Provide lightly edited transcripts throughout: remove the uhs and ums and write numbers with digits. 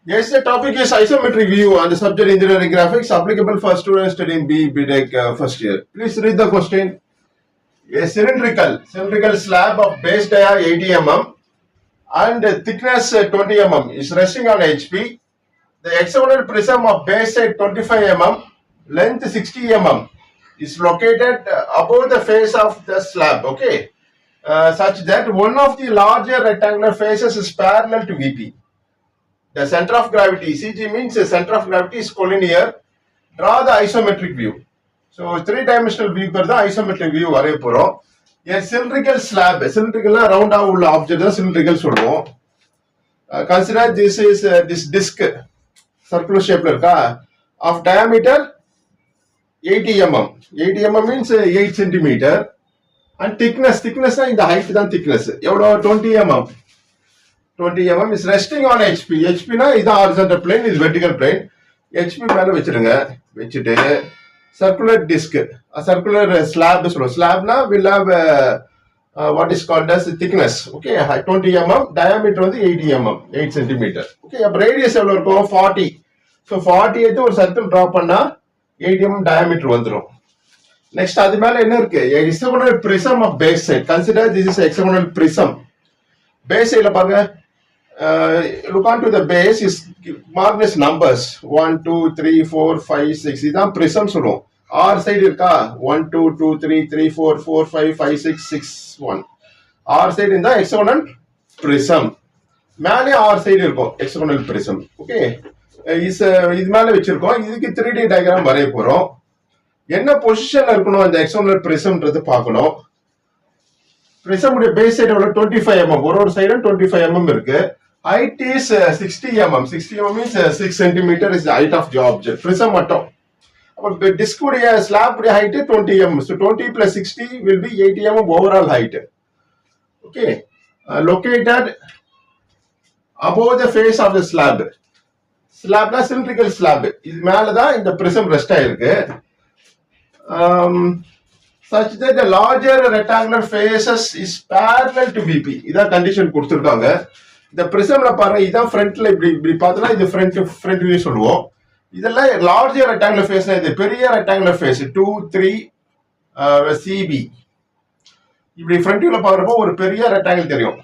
Yes, the topic is isometric view and the subject engineering graphics applicable for students studying B.Tech first year. Please read the question. A cylindrical slab of base dia 80 mm and thickness 20 mm is resting on HP. The hexagonal prism of base side 25 mm, length 60 mm is located above the face of the slab. Okay, such that one of the larger rectangular faces is parallel to VP. The center of gravity, CG means the center of gravity is collinear. Draw the isometric view. So, three-dimensional view is the isometric view. A cylindrical slab, cylindrical round object is cylindrical. Consider this is this disc, circular shape of diameter 80 mm. 80 mm means 8 centimeter. And thickness in the height than thickness. 20 mm. 20 mm is resting on HP. HP na is the horizontal plane, is vertical plane. HP மேல வச்சிட்டு circular disc, a circular slab. Slab na will have what is called as thickness. Okay, 20 mm, diameter வந்து 80 mm, 8 centimeter. Okay, அப்ப radius எவ்வளவு இருக்கும் 40. So 40 எடுத்து ஒரு circle draw பண்ணா 80 mm diameter வந்துரும். Next அது மேல என்ன இருக்கு? Hexagonal prism of base side. Consider this is a hexagonal prism. Base side பாருங்க. Look on to the base is marked as numbers 1, 2, 3, 4, 5, 6. இதுதான் prism சொல்லுவோம். R side இருக்கா 1, 2, 2, 3, 3, 4, 4, 5, 5, 6, 6, 1. R side in the hexagonal prism. மேலே R side இருக்கும் hexagonal prism. Okay. இது மேல வச்சிருக்கோம். இதுக்கு 3D diagram வரைய போறோம். என்ன பொசிஷன்ல இருக்கணும் அந்த hexagonal prismன்றது பார்க்கணும். prism உடைய base side எவ்வளவு 25 mm. ஒரு சைடு 25 mm இருக்கு. Height is 60 mm. 60 mm means 6 cm is the height of the object. Prism மட்டும். அப்ப disc உடைய slab உடைய height 20 mm. So 20 plus 60 will be 80 mm overall height. Okay. Located above the face of the slab. Slab na cylindrical slab. இது மேல தான் இந்த prism rest ஆயிருக்கு. Such that the larger rectangular faces is parallel to VP. இதான் condition கொடுத்திருக்காங்க. இந்த prismல பாருங்க இதான் ஃப்ரண்ட்ல இப்படி பார்த்தா இது ஃப்ரண்ட் வியூ சொல்லுவோம். இதெல்லாம் லார்ஜர் ரெக்டாங்குலர் ஃபேஸ்னா இது பெரிய ரெக்டாங்குலர் ஃபேஸ் 2, 3 CB. இப்படி ஃப்ரண்ட் வியூல பாக்குறப்போ ஒரு பெரிய ரெக்டாங்கிள் தெரியும்.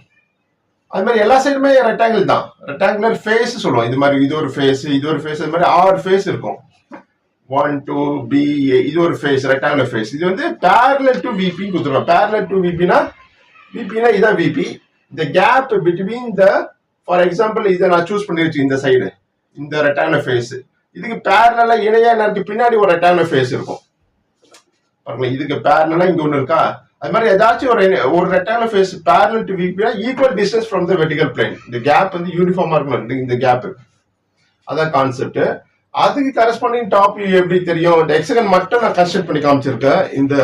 அது மாதிரி எல்லா சைடுமே ரெக்டாங்கிள் தான். ரெக்டாங்குலர் ஃபேஸ் சொல்லுவோம். இது மாதிரி இது ஒரு ஃபேஸ் அது மாதிரி 6 ஃபேஸ் இருக்கும். 1, 2, B, இது ஒரு ஃபேஸ் ரெக்டாங்குலர் ஃபேஸ். இது வந்து parallel to VP கொடுத்துருவோம். parallel to VP னா இதான் VP. The gap between the, for example, இதை நான் சூஸ் பண்ணிருச்சு இந்த சைடு இந்த ரெக்டாங்குலர் ஃபேஸ். இதுக்கு பேரலா இணையா எனக்கு பின்னாடி ஒரு ரெக்டாங்குலர் ஃபேஸ் இருக்கும். பாருங்க இதுக்கு பேரலா இங்க ஒண்ணு இருக்கா. அது மாதிரி ஏதாச்சும் ஒரு rectangular face parallel to VP equal distance from the vertical plane. இந்த கேப் வந்து யூனிஃபார்மா இருக்கணும். இந்த கேப் அதான் கான்செப்ட். அதுக்கு கரஸ்பாண்டிங் டாப் வியூ எப்படி தெரியும்? இந்த ஹெக்ஸகன் மட்டும் நான் கன்ஸ்ட்ரக்ட் பண்ணி காமிச்சிருக்கேன் இந்த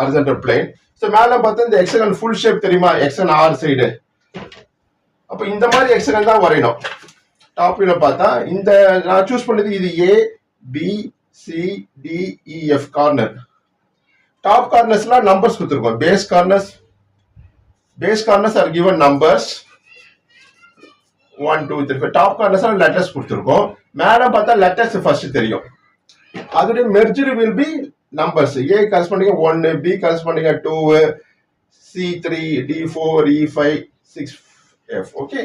ஹாரிசான்டல் பிளேன். சோ மேல பார்த்தா இந்த ஹெக்ஸகன் ஃபுல் ஷேப் தெரியுமா? Hexagon R side. அப்ப இந்த மாதிரி ஹெக்ஸகன் தான் வரையணும். டாப் வியூல பார்த்தா இந்த நான் சூஸ் பண்ணது இது A, B, C, D, E, F corner. Top கார்னர்ஸ்லாம் நம்பர்ஸ் கொடுத்துருக்கோம். Base corners are given numbers 1, 2, 3, 4. Top corners letters கொடுத்துருக்கோம். மேல பார்த்தா லெட்டர்ஸ் ஃபர்ஸ்ட் தெரியும். அதோட merger will be numbers. A corresponding 1, B corresponding 2, C 3, D 4, E 5, 6, F. Okay,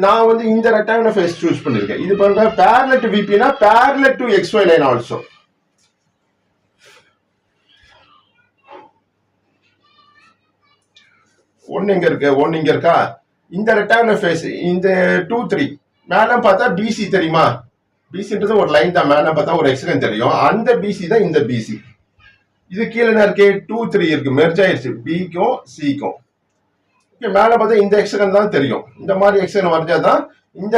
நான் வந்து இந்த ரெக்டாங்குலர் ஃபேஸ் சூஸ் பண்ணிருக்கேன். இது பாருங்க parallel to VP னா parallel to XY line also. ஒன்னு இங்க இருக்கா. இந்த ரெக்டாங்குலர் ஃபேஸ் இந்த 2, 3 மேல பார்த்தா BC தெரியுமா? BCன்றது ஒரு லைன் தான். மேல பார்த்தா ஒரு ஹெக்ஸகன் தெரியும். அந்த BC தான் இந்த BC. இது கீழ என்ன இருக்கு? 2, 3 இருக்கு. மெர்ஜ் ஆயிருச்சு Bக்கும் Cக்கும். ஓகே, மேல பார்த்தா இந்த ஹெக்ஸகன் தான் தெரியும். இந்த மாதிரி ஹெக்ஸகன் வரைஞ்சாதான் இந்த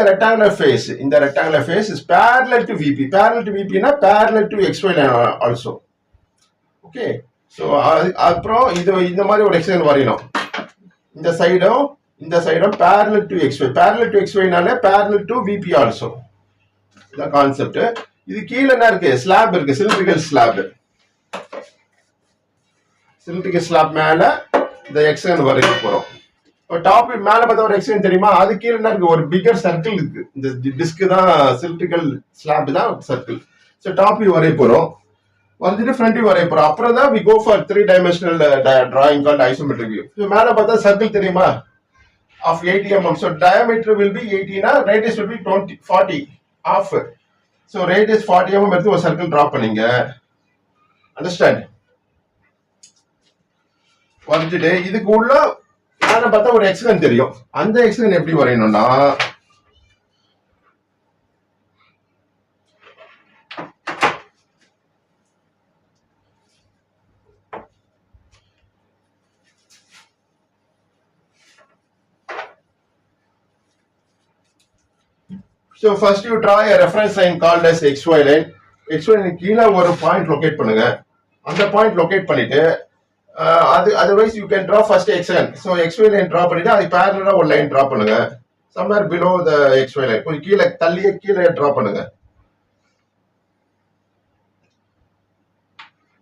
rectangular face is parallel to VP. parallel to VP னா parallel to XY line also. Okay, so அப்புறம் இது இந்த மாதிரி ஒரு ஹெக்ஸகன் வரையணும். இந்த சைடும் parallel to XY. parallel to XY னால parallel to VP also. இந்த கான்செப்ட். இது கீழ என்ன இருக்கு? ஸ்லாப் இருக்கு. சிலிண்ட்ரிக்கல் ஸ்லாப் மேல இந்த ஹெக்ஸகன் வரைய போறோம். இப்போ டாப் மேல பார்த்தா ஒரு எக்ஸ்டென்ட் தெரியுமா, அது கீழே என்ன இருக்கு, ஒரு பிகர் சர்க்கிள் இருக்கு. இந்த டிஸ்க் தான் சிலிண்ட்ரிக்கல் ஸ்லாப் தான் சர்க்கிள். ஸோ டாப் வியூ வரைய போறோம், வந்துட்டு ஃப்ரண்ட் வியூ வரைய போறோம். அப்புறம் தான் we go for 3-dimensional drawing called isometric view. So மேல பார்த்தா சர்க்கிள் தெரியுமா of 80 mm. So diameter will be 80 na, radius will be 40 half. So radius 40 mm எடுத்து ஒரு சர்க்கிள் டிரா பண்ணீங்க. அண்டர்ஸ்டாண்ட்? வரைஞ்சிட்டு இதுக்கு உள்ள மேல பார்த்தா ஒரு எக்ஸ்கன் தெரியும். அந்த எக்ஸ்கன் எப்படி வரையணும்னா, so first you draw a reference line called as XY line. XY line கீழே ஒரு பாயிண்ட் லொகேட் பண்ணுங்க. அந்த பாயிண்ட் லொகேட் பண்ணிட்டு otherwise you can draw first xn. So XY line draw பண்ணிட்டு அது parallel ஒரு லைன் draw பண்ணுங்க somewhere below the XY line. கொஞ்சம் கீழே தள்ளியே கீழே draw பண்ணுங்க.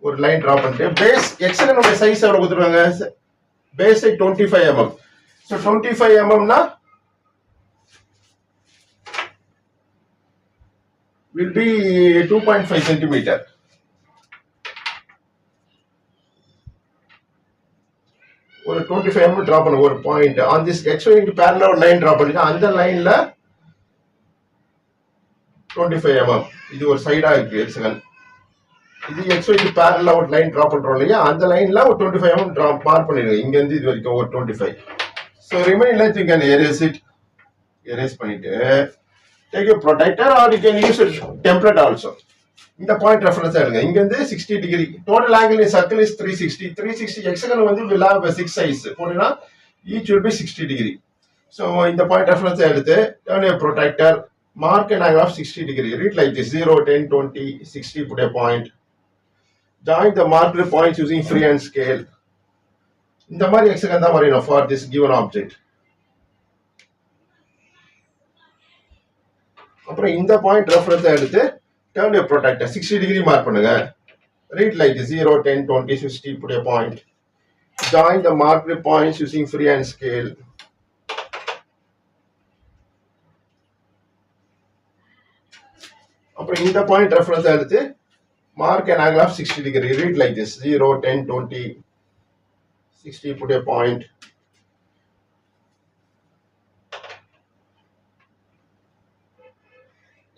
ஒரு லைன் draw பண்ணிட்டு பேஸ் xn உடைய சைஸ் எவ்வளவு கொடுத்துருவாங்க, பேஸ் 25 mm. So 25 mm னா will be 2.5 centimeter. ஒரு 25 mm டிரா பண்ண ஒரு பாயிண்ட் ஆன் திஸ் XY க்கு parallel ஒரு லைன் டிரா பண்ணிட்டு அந்த லைன்ல 25 mm இது ஒரு சைடா இருக்கு ஹெக்ஸகன். இது XY க்கு parallel ஒரு லைன் டிரா பண்றோம் இல்லையா, அந்த லைன்ல ஒரு 25 mm டிரா மார்க் பண்ணிடுங்க. இங்க இருந்து இது வரைக்கும் ஒரு 25. So remain length you can erase it. erase பண்ணிட்டு take a protractor or you can use a template also. இந்த பாயிண்ட் ரெஃபரன்ஸ் எடுங்க. இங்க இருந்து 60 degree total angle in circle is 360 hexagon வந்து will have a 6 sides போடுனா each will be 60 degree. So இந்த point reference எடுத்து turn a protractor, mark an angle of 60 degree, read like this 0 10 20 60, put a point, join the marked points using freehand scale. இந்த மாதிரி hexagon தான் வரையணும் for this given object. அப்புறம் இந்த point reference எடுத்து turn a protractor 60 degree mark பண்ணுங்க. read like 0 10 20 60, put a point, join the marked points using freehand scale. அப்புறம் இந்த பாயிண்ட் ரெஃபரன்ஸ் எடுத்து mark an angle of 60 degree, read like this 0 10 20 60, put a point,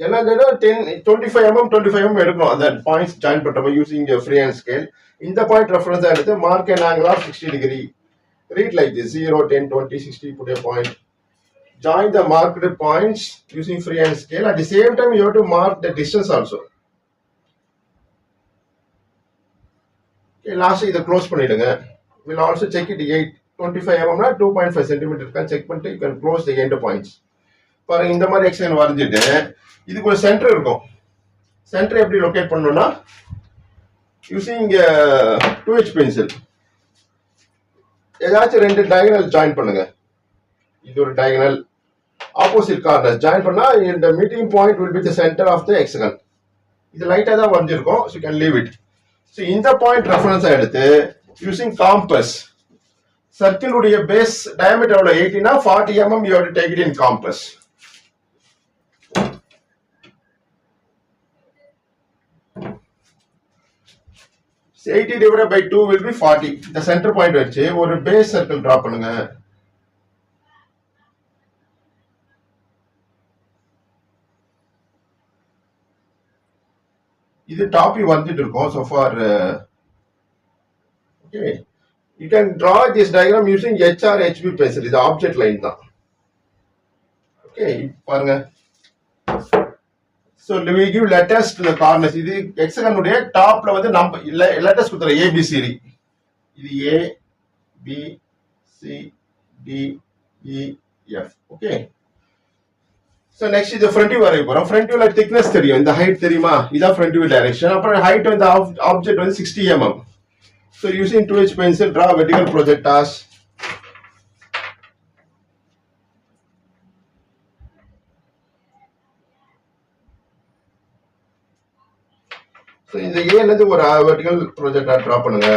என்ன 25 mm 25 mm எடுக்கணும். அந்த points join பண்றப்ப using free hand scale. இந்த point reference எடுத்து mark an angle of 60 degree, read like this 0 10 20 60, put a point, join the marked points using free hand scale. At the same time you have to mark the distance also. Okay, last இத close பண்ணிடுங்க. we'll also check it 25 mm னா 2.5 cm kan check பண்ணிட்டு you can close the end points. பாருங்க இந்த மாதிரி extend வரைஞ்சிட்டு இதுக்கு ஒரு சென்டர் இருக்கும். சென்டர் எப்படி லொகேட் பண்ணணும்னா யூசிங் 2H பென்சில் ஏதாச்சும் ரெண்டு டயகனல் ஜாயின் பண்ணுங்க. இது ஒரு டயகனல், ஆப்போசிட் கார்னர் ஜாயின் பண்ணா இந்த meeting point will be the center of the hexagon. இது லைட்டா தான் வரைஞ்சிருக்கும், so you can leave it. So இந்த பாயிண்ட் ரெஃபரன்ஸ் எடுத்து யூசிங் காம்பஸ், சர்க்கிள் உடைய பேஸ் டயமீட்டர் எவ்வளவு 80 னா 40 mm you have to take it in compass. 80 divided by 2 will be 40. The center point வச்சு ஒரு பேஸ் சர்க்கிள் டிரா பண்ணுங்க. இது top view வந்துட்டு இருக்கும். so far okay, you can draw this diagram using H or HB pencil. இது object line தான். okay, பாருங்க. So we give letters to the corners. இது ஹெக்ஸகன் உடைய டாப்ல வந்து நம்ம லெட்டர்ஸ் கொடுத்துறோம் ABCD. இது A B C D E F. okay, so next இது front view வரைய போறோம். front viewல thickness தெரியும், இந்த height தெரியுமா, இதான் front view direction. அப்புறம் height வந்து ஆப்ஜெக்ட் வந்து 60 mm. so using 2H pencil draw vertical projectors. இந்த ஏல இருந்து ஒரு வெர்டிகல் ப்ரொஜெக்டர் டிரா பண்ணுங்க.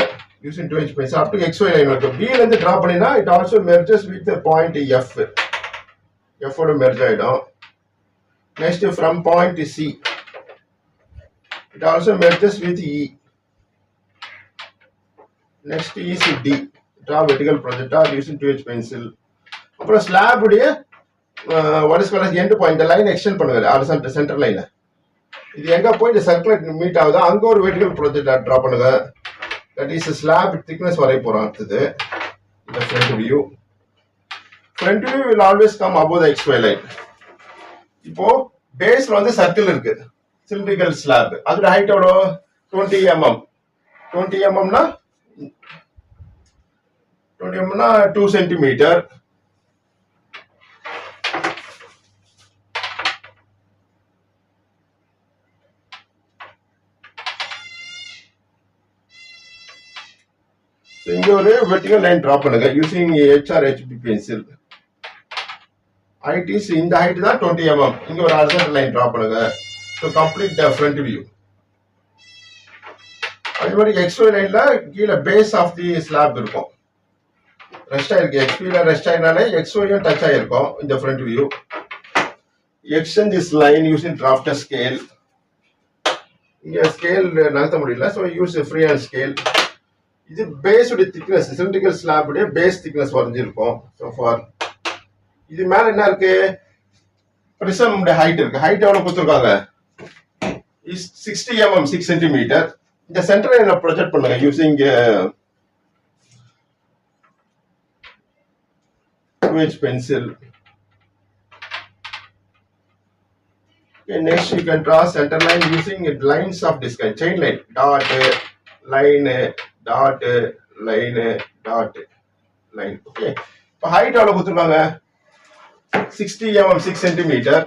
using 2 inch pencil up to XY line இருக்கு. B ல இருந்து டிரா பண்ணினா it also merges with the point F. F ஓட merge ஆயிடும். Next from point C, it also merges with E. Next is D. Draw vertical projectile using 2 inch pencil. அப்புறம் slab உடைய what is called as end point, the line extend பண்ணுவாரு horizontal center line. இது எங்க போய் இந்த circular meet ஆகுதோ அங்க ஒரு vertical projectile டிரா பண்ணுங்க. That is slab thickness வரைய போறோம். அடுத்தது இந்த front view. Front view will always come above the XY line. இப்போ பேஸ்ல வந்து சர்க்கிள் இருக்கு, சிலிண்ட்ரிக்கல் ஸ்லாப். அதோட ஹைட் எவ்வளோ? 20 mm. 20 mm னா 2 சென்டிமீட்டர். இங்க ஒரு வெர்டிகல் லைன் டிரா பண்ணுங்க using HRHB pencil. Height is இந்த ஹைட் தான் 20 mm. இங்க ஒரு ஹாரிசான்டல் லைன் டிரா பண்ணுங்க to complete the front view. அதே மாதிரி XY லைன்ல கீழ பேஸ் ஆஃப் தி ஸ்லாப் இருக்கும், ரெஸ்ட் ஆயிருக்கு. XP ல ரெஸ்ட் ஆயினாலே XY யும் டச் ஆயிருக்கும் இந்த front view. Extend this line using drafter scale. இங்க ஸ்கேல் நகர்த்த முடியல, so use free hand scale. இது பேஸ் உடைய திக்னஸ், சிலிண்ட்ரிக்கல் ஸ்லாப் உடைய பேஸ் திக்னஸ் வரைஞ்சிருக்கும். ஸோ ஃபார் இது மேல என்ன இருக்கு? பிரிசம் ஹைட் இருக்கு. ஹைட் எவ்வளவு கொடுத்துருக்காங்க? 60 mm, 6 சென்டிமீட்டர். இந்த சென்டர் லைனை ப்ரொஜெக்ட் பண்ணுங்க using 2 inch pencil. Next you can draw center line using lines of this kind, chain line, dot, line, dot, line, dot, line. Okay. இப்போ ஹைட் எவ்வளவு கொடுத்துருக்காங்க? 60 mm, 6 centimetre.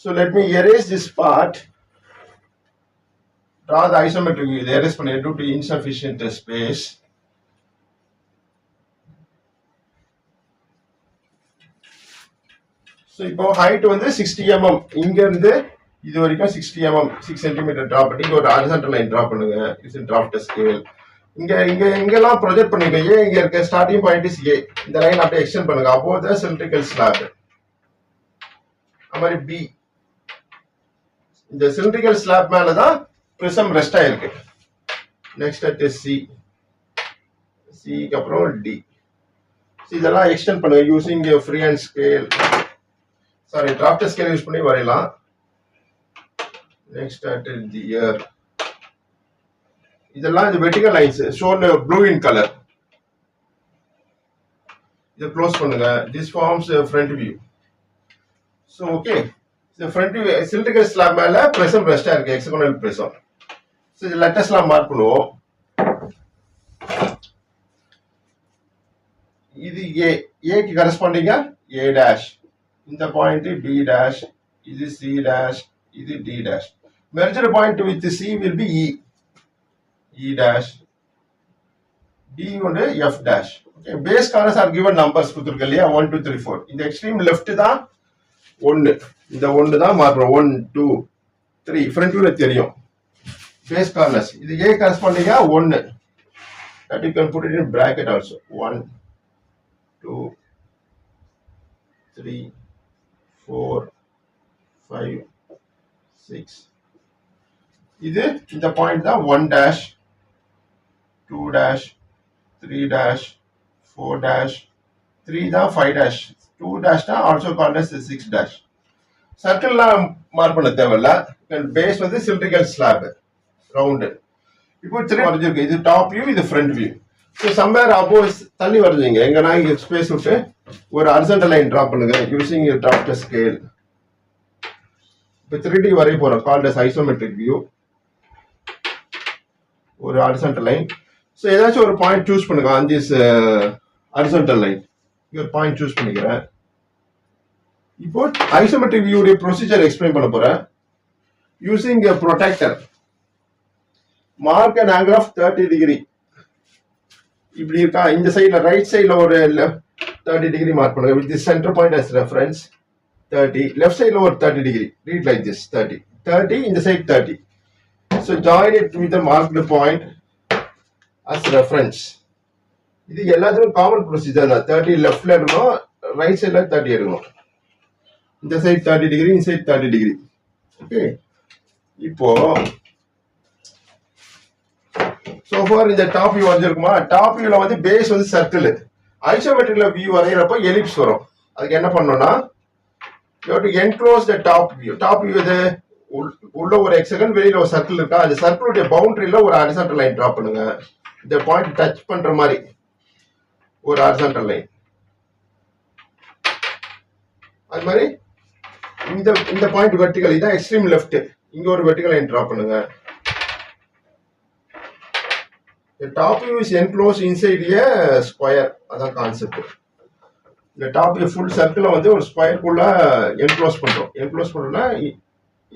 So let me erase this part. Draw the isometric view. The erase பண்ணி due to insufficient space. So இப்போ height வந்து 60 mm. இங்க இருந்து இது வரைக்கும் 60 mm, 6 சென்டிமீட்டர் டிரா பண்ணி இங்க ஒரு ஹாரிசான்டல் லைன் டிரா பண்ணுங்க யூசிங் டிராஃப்டர் ஸ்கேல். இங்க இங்க இங்கெல்லாம் ப்ரொஜெக்ட் பண்ணுங்க. ஏ இங்க இருக்க ஸ்டார்டிங் பாயிண்ட் இஸ் ஏ. இந்த லைன் அப்படியே எக்ஸ்டெண்ட் பண்ணுங்க above the cylindrical slab. அமரி பி. இந்த சிலிண்ட்ரிக்கல் ஸ்லாப் மேல தான் பிரிசம் ரெஸ்ட் ஆயிருக்கு. Next at C. சிக்கு அப்புறம் டி. இதெல்லாம் எக்ஸ்டெண்ட் பண்ணுங்க using free hand scale, sorry drafter scale use பண்ணி வரையலாம். Next at the ear. இதெல்லாம் இந்த vertical lines shown blue in colour. இதை க்ளோஸ் பண்ணுங்க. This forms front view. So okay, இந்த ஃப்ரண்ட் வியூ சிலிண்ட்ரிக்கல் ஸ்லாப் மேல பிரிசம் ரெஸ்டா இருக்கு, ஹெக்ஸாகனல் பிரிசம். ஸோ இது லெட்டர்ஸ்லாம் மார்க் பண்ணுவோம். இது ஏ, ஏக்கு கரஸ்பாண்டிங்கா ஏ டேஷ். இந்த பாயிண்ட் பி டேஷ், இது சி டேஷ், இது D dash. Merger point with C will be E, E dash, D ஒன்று F dash. Okay, base corners are given numbers கொடுத்துருக்கு இல்லையா, 1 2 3 4. இந்த எக்ஸ்ட்ரீம் லெஃப்ட் தான் 1, இந்த 1 தான் மார்க் பண்ணுவோம். 1 2 3 ஃப்ரண்ட் வியூல தெரியும் பேஸ் கார்னர்ஸ். இது ஏ கரஸ்பாண்டிங்கா 1. that you can put it in bracket also. 1 2 3 4 5 6. இது இந்த பாயிண்ட் தான் 1 டேஷ், 2 டேஷ், 3 டேஷ், 4 டேஷ், 3 தான் 5 டேஷ், 2 டேஷ் தான் ஆல்சோ கால்ட் as 6 டேஷ். சர்க்கிள்லாம் மார்க் பண்ண தேவையில்ல. பேஸ் வந்து சிலிண்ட்ரிக்கல் ஸ்லாப் ரவுண்டு. இப்போ 3 வரைஞ்சிருக்கு. இது டாப் வியூ, இது ஃப்ரண்ட் வியூ. ஸோ சம்வேர் அப்போஸ் தள்ளி வரைஞ்சிங்க எங்கன்னா இங்கே ஸ்பேஸ் விட்டு ஒரு ஹாரிசான்டல் லைன் ட்ரா பண்ணுங்க யூசிங் டிராஃப்டர் ஸ்கேல். இப்போ 3D வரைய போறோம், கால்ட் as ஐசோமெட்ரிக் வியூ. ஒரு ஹாரிசான்டல் லைன். ஸோ ஏதாச்சும் ஒரு பாயிண்ட் சூஸ் பண்ணுங்க ஆன் திஸ் ஹாரிசான்டல் லைன். இங்க ஒரு பாயிண்ட் சூஸ் பண்ணிக்கிறேன். இப்போ ஐசோமெட்ரிக் வியூடைய ப்ரொசீஜர் எக்ஸ்பிளைன் பண்ண போறேன். using a protractor. Mark an angle of 30 degree. இப்படி இருக்கா, இந்த சைடுல ரைட் சைடுல ஒரு 30 degree மார்க் பண்ணுங்க with the center point as reference 30, left side ஒரு 30 degree, read like this 30 in the side 30. So join it with the marked point as reference. இது எல்லாத்துக்கும் காமன் ப்ரொசீஜர் தான். 30 லெஃப்ட்ல இருக்கணும், ரைட் சைடுல 30 எடுக்கணும். இந்த சைடு 30 டிகிரி, இந்த சைடு 30 டிகிரி. ஓகே, இப்போ சோஃபார் இந்த டாப் வியூ வரைஞ்சிருக்குமா? டாப் வியூல வந்து பேஸ் வந்து சர்க்கிள், ஐசோமெட்ரிக்ல வியூ வரைகிறப்ப எலிப்ஸ் வரும். அதுக்கு என்ன பண்ணணும்னா you have to enclose the top view. Top view இது உள்ள ஒரு ஹெக்ஸகன், வெளியில ஒரு சர்க்கிள் இருக்கா, அந்த சர்க்கிளுடைய பவுண்டரியில ஒரு ஹாரிசான்டல் லைன் டிரா பண்ணுங்க. இந்த பாயிண்ட் டச் பண்ற மாதிரி ஒரு ஹாரிசான்டல் லைன். அது மாதிரி இந்த பாயிண்ட் வெர்டிகல், இதான் எக்ஸ்ட்ரீம் லெஃப்ட், இங்க ஒரு வெர்டிகல் லைன் டிரா பண்ணுங்க. The top view is enclosed inside a square. அதான் கான்செப்ட். இந்த டாப் வியூ ஃபுல் சர்க்கிளை வந்து ஒரு ஸ்கொயருக்குள்ள என்க்ளோஸ் பண்றோம். என்க்ளோஸ் பண்றோம்னா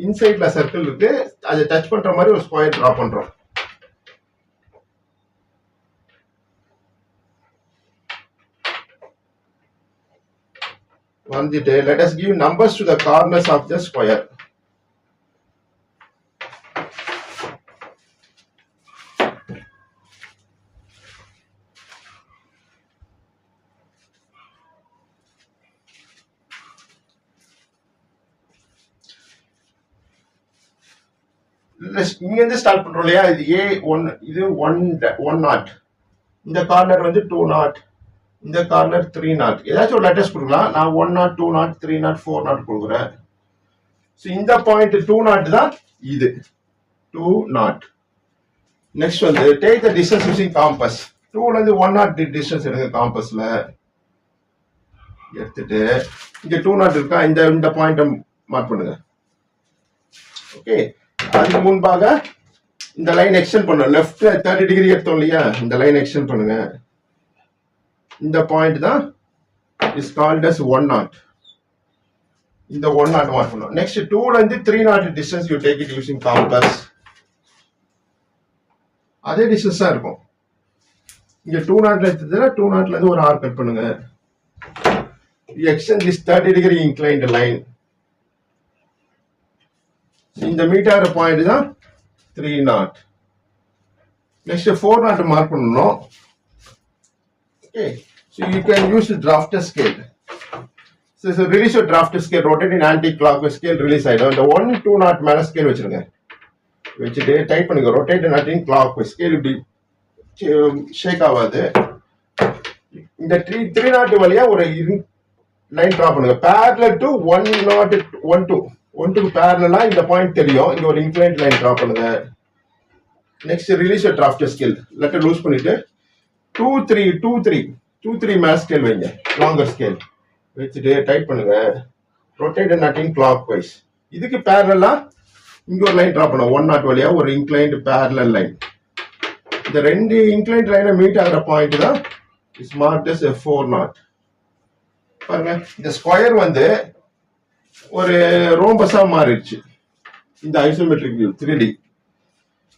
இன்சைட்ல சர்க்கிள் இருக்கு, அதை டச் பண்ற மாதிரி ஒரு ஸ்கொயர் டிரா பண்றோம். வந்துட்டு let us give numbers to the corners of the square. இங்க இருந்து ஸ்டார்ட் பண்றோம் இல்லையா, இது A1, இது 1 இந்த கார்னர் வந்து 2 இந்த கார்னர் 3 ஏதாச்சும் ஒரு லெட்டர்ஸ் கொடுக்கலாம். நான் 1 2 3 4 கொடுக்குறேன். ஸோ இந்த பாயிண்ட் 2 தான் இது 2. நெக்ஸ்ட் வந்து take the distance using compass. 2ல இருந்து 1 டிஸ்டன்ஸ் எடுங்க. காம்பஸ்ல எடுத்துட்டு இங்க 2 இருக்கா, இந்த பாயிண்ட் மார்க் பண்ணுங்க. ஓகே, அதுக்கு முன்பாக இந்த லைன் எக்ஸ்டெண்ட் பண்ணுங்க. லெஃப்ட் 30 டிகிரி எடுத்தோம் இல்லையா, இந்த லைன் எக்ஸ்டெண்ட் பண்ணுங்க. இந்த பாயிண்ட் தான் இஸ் கால்ட் அஸ் 1. இந்த 1 மார்க் பண்ணுவோம். நெக்ஸ்ட் 2ல இருந்து 3 distance you take it using compass. அதே டிஸ்டன்ஸ் தான் இருக்கும். இங்க 2 எடுத்ததுன்னா 2 இருந்து ஒரு ஆர் கட் பண்ணுங்க. You extend this 30 degree inclined line. இந்த மீட்டர் பாயிண்ட் தான் 3. நெக்ஸ்ட் 4 மார்க் பண்ணணும். Okay, so you can use the drafter scale. So release your drafter scale, rotate in anti-clockwise scale, release ஆயிடும். இந்த 1 2 மேல ஸ்கேல் வச்சிருங்க. வச்சுட்டு type பண்ணுங்க, rotate in anti-clockwise scale. இப்படி ஷேக் ஆகாது. இந்த 3 வழியா ஒரு லைன் டிரா பண்ணுங்க. parallel to 1 parallel இந்த பாயிண்ட் தெரியும். இங்க ஒரு இன்க்ளைன்ட் லைன் டிரா பண்ணுங்க. Next release your drafter scale, letter loose பண்ணிட்டு 2 3 மேல ஸ்கேல் வைங்க, லாங்கர் ஸ்கேல் வச்சுட்டு டைப் பண்ணுங்க, rotate and anti clockwise. இதுக்கு parallel இங்க ஒரு லைன் டிரா பண்ணுங்க. 1 வழியா ஒரு இன்க்ளைன்ட் parallel லைன். இந்த 2 இன்க்ளைன்ட் லைனை மீட் ஆகிற பாயிண்ட் தான் இஸ் மார்க்ட் as 4. பாருங்க, இந்த ஸ்கொயர் வந்து ஒரு ரோம்பஸா மாறிடுச்சு இந்த ஐசோமெட்ரிக் வியூ 3D.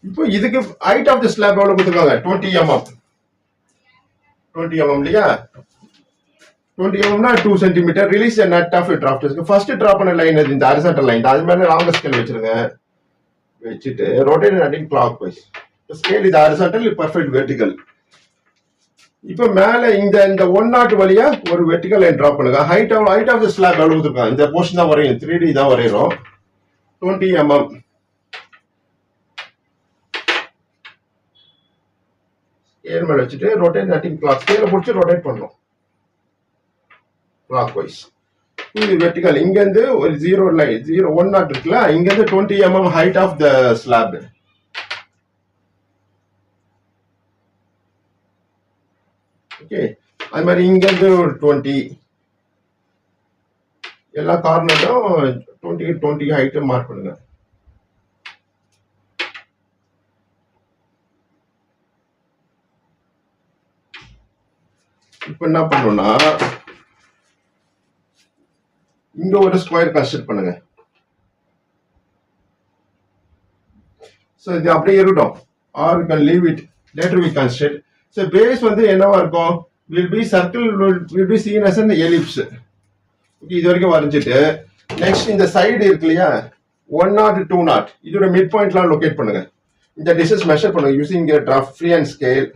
இப்போ இதுக்கு ஹைட் ஆஃப் தி ஸ்லாப் எவ்வளவு கொடுத்துருக்காங்க? 20 mm இல்லையா? 20 mm 2 cm. Release the nut of draft. First draw பண்ண லைன் இந்த ஹாரிசான்டல் லைன், அது மேல லாங்கர் ஸ்கேல் வச்சிருங்க. வச்சுட்டு ரொட்டேட் அண்ட் கிளாக்வைஸ். ஸ்கேல் இது ஹாரிசான்டல், பெர்ஃபெக்ட் வெர்டிகல். இப்போ மேல இந்த 1 வழியா ஒரு வெர்டிகல் லைன் டிரா பண்ணுங்க. ஹைட் ஆஃப் தி ஸ்லாப் எவ்வளவு கொடுத்துருக்காங்க? இந்த போர்ஷன் தான் வரையும், 3D தான் வரையறோம். 20 mm. ஸ்கேல் மேல வச்சுட்டு ரொட்டேட் நட்டிங் கிளாக் ஸ்கேல பிடிச்சி ரொட்டேட் பண்ணணும் கிளாக் வைஸ். இது வெர்டிகல். இங்க இருந்து ஒரு 0 லைன் 1 இருக்குல்ல, இங்க இருந்து 20 mm height of the slab. Okay, அது மாதிரி இங்க இருந்து ஒரு 20, எல்லா கார்னரும் 20 ஹைட் மார்க் பண்ணுங்க. இப்ப என்ன பண்ணணும்னா இங்க ஒரு ஸ்கொயர் கன்ஸ்ட்ரக்ட் பண்ணுங்க. ஸோ இது அப்படியே இருக்கட்டும், or you can leave it, later we construct. So base வந்து என்னவா இருக்கும், will be circle will be seen as an ellipse. Okay, இது வரைக்கும் வரைஞ்சிட்டு நெக்ஸ்ட் இந்த சைடு இருக்கு இல்லையா, 1 or 2 இதோட மிட் பாயிண்ட்லாம் லொகேட் பண்ணுங்க. இந்த டிஸ்டன்ஸ் மெஷர் பண்ணுங்க using draft free and scale.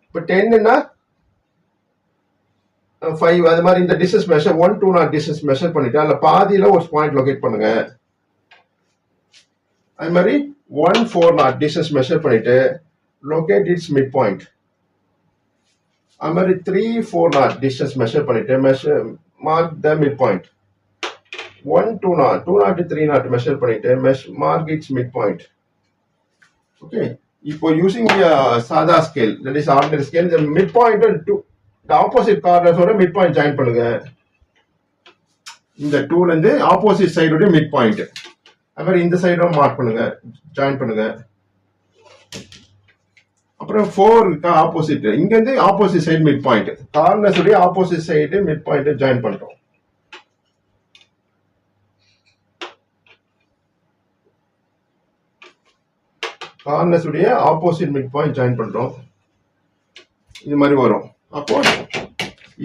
இப்போ 10ன்னா 5, அது மாதிரி இந்த டிஸ்டன்ஸ் மெஷர் 1-2 டிஸ்டன்ஸ் மெஷர் பண்ணிட்டு அதில் பாதியில் ஒரு பாயிண்ட் லொகேட் பண்ணுங்க. அது மாதிரி 1-4 டிஸ்டன்ஸ் மெஷர் பண்ணிட்டு லொகேட் இட்ஸ் மிட் பாயிண்ட். அது மாதிரி 3-4 டிஸ்டன்ஸ் மெஷர் பண்ணிட்டு mark the mid point. 1-2 2-3 measure பண்ணிட்டு mark its mid point. Okay, இப்போ யூசிங் சாதா scale, that is ordinary scale, இந்த mid point to the opposite கார்னர்ஸோட மிட் பாயிண்ட் ஜாயின் பண்ணுங்க. இந்த 2ல இருந்து ஆப்போசிட் சைடோட மிட் பாயிண்ட், அது மாதிரி இந்த சைடும் மார்க் பண்ணுங்க, ஜாயின் பண்ணுங்க. அப்புறம் 4 ஆப்போசிட், இங்க இருந்து opposite side mid point, corners உடைய opposite side mid point join பண்றோம். கார்னர்ஸ் உடைய ஆப்போசிட் மிட் பாயிண்ட் ஜாயின் பண்றோம். இது மாதிரி வரும். அப்போ